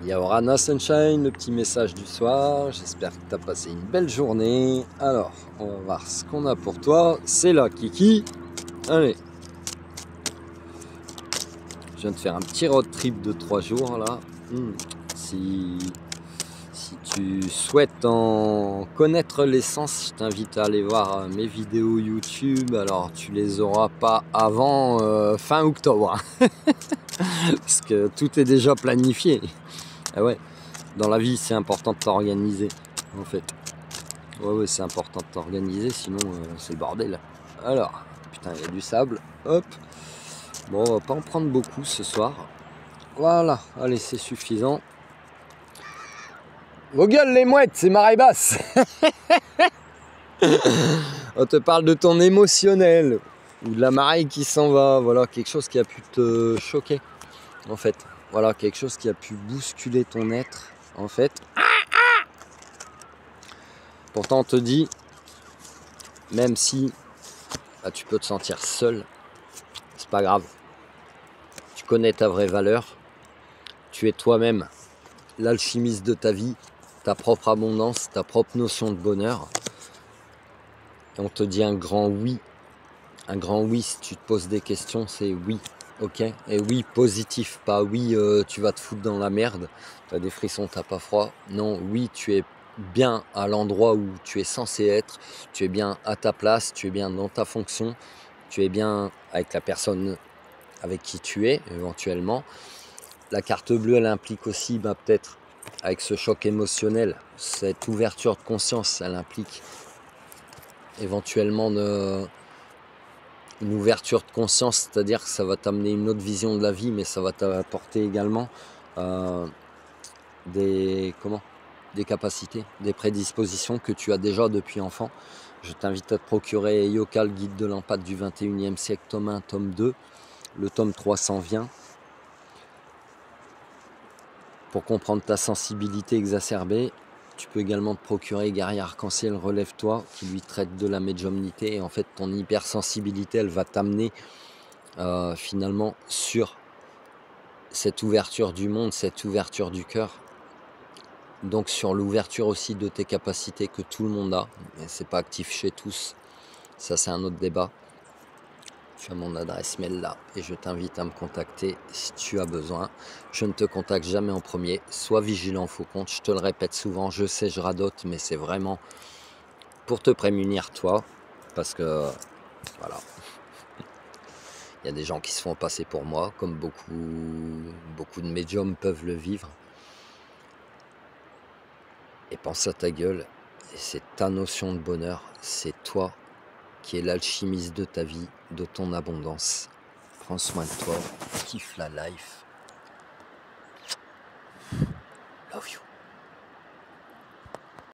Yaorana Sunshine, le petit message du soir. J'espère que tu as passé une belle journée. Alors, on va voir ce qu'on a pour toi. C'est là, Kiki. Allez. Je viens de faire un petit road trip de 3 jours là. Si tu souhaites en connaître l'essence, je t'invite à aller voir mes vidéos YouTube. Alors, tu les auras pas avant fin octobre. Parce que tout est déjà planifié. Ah ouais. Dans la vie, c'est important de t'organiser, en fait. Ouais, c'est important de t'organiser, sinon c'est le bordel. Alors, putain, il y a du sable. Hop. Bon, on va pas en prendre beaucoup ce soir. Voilà, allez, c'est suffisant. Vos gueules, les mouettes, c'est marée basse. On te parle de ton émotionnel, ou de la marée qui s'en va. Voilà, quelque chose qui a pu te choquer, en fait. Voilà, quelque chose qui a pu bousculer ton être, en fait. Pourtant, on te dit, même si tu peux te sentir seul, c'est pas grave. Tu connais ta vraie valeur. Tu es toi-même l'alchimiste de ta vie, ta propre abondance, ta propre notion de bonheur. Et on te dit un grand oui. Un grand oui, si tu te poses des questions, c'est oui. Ok. Et oui, positif. Pas oui, tu vas te foutre dans la merde. Tu as des frissons, t'as pas froid. Non, oui, tu es bien à l'endroit où tu es censé être. Tu es bien à ta place. Tu es bien dans ta fonction. Tu es bien avec la personne avec qui tu es, éventuellement. La carte bleue, elle implique aussi, peut-être, avec ce choc émotionnel, cette ouverture de conscience, elle implique éventuellement une ouverture de conscience, c'est-à-dire que ça va t'amener une autre vision de la vie, mais ça va t'apporter également des capacités, des prédispositions que tu as déjà depuis enfant. Je t'invite à te procurer Yoka, le guide de l'empathie du 21e siècle, tome 1, tome 2. Le tome 3 s'en vient. Pour comprendre ta sensibilité exacerbée, tu peux également te procurer Guerrier Arc-en-Ciel Relève-toi, qui lui traite de la médiumnité. Et en fait, ton hypersensibilité, elle va t'amener finalement sur cette ouverture du monde, cette ouverture du cœur. Donc sur l'ouverture aussi de tes capacités que tout le monde a. Mais c'est pas actif chez tous. Ça, c'est un autre débat. Tu as mon adresse mail là et je t'invite à me contacter si tu as besoin. Je ne te contacte jamais en premier. Sois vigilant, faux compte. Je te le répète souvent. Je sais, je radote, mais c'est vraiment pour te prémunir toi. Parce que, voilà. Il y a des gens qui se font passer pour moi, comme beaucoup de médiums peuvent le vivre. Et pense à ta gueule. Et c'est ta notion de bonheur. C'est toi qui es l'alchimiste de ta vie, de ton abondance. Prends soin de toi, kiffe la life.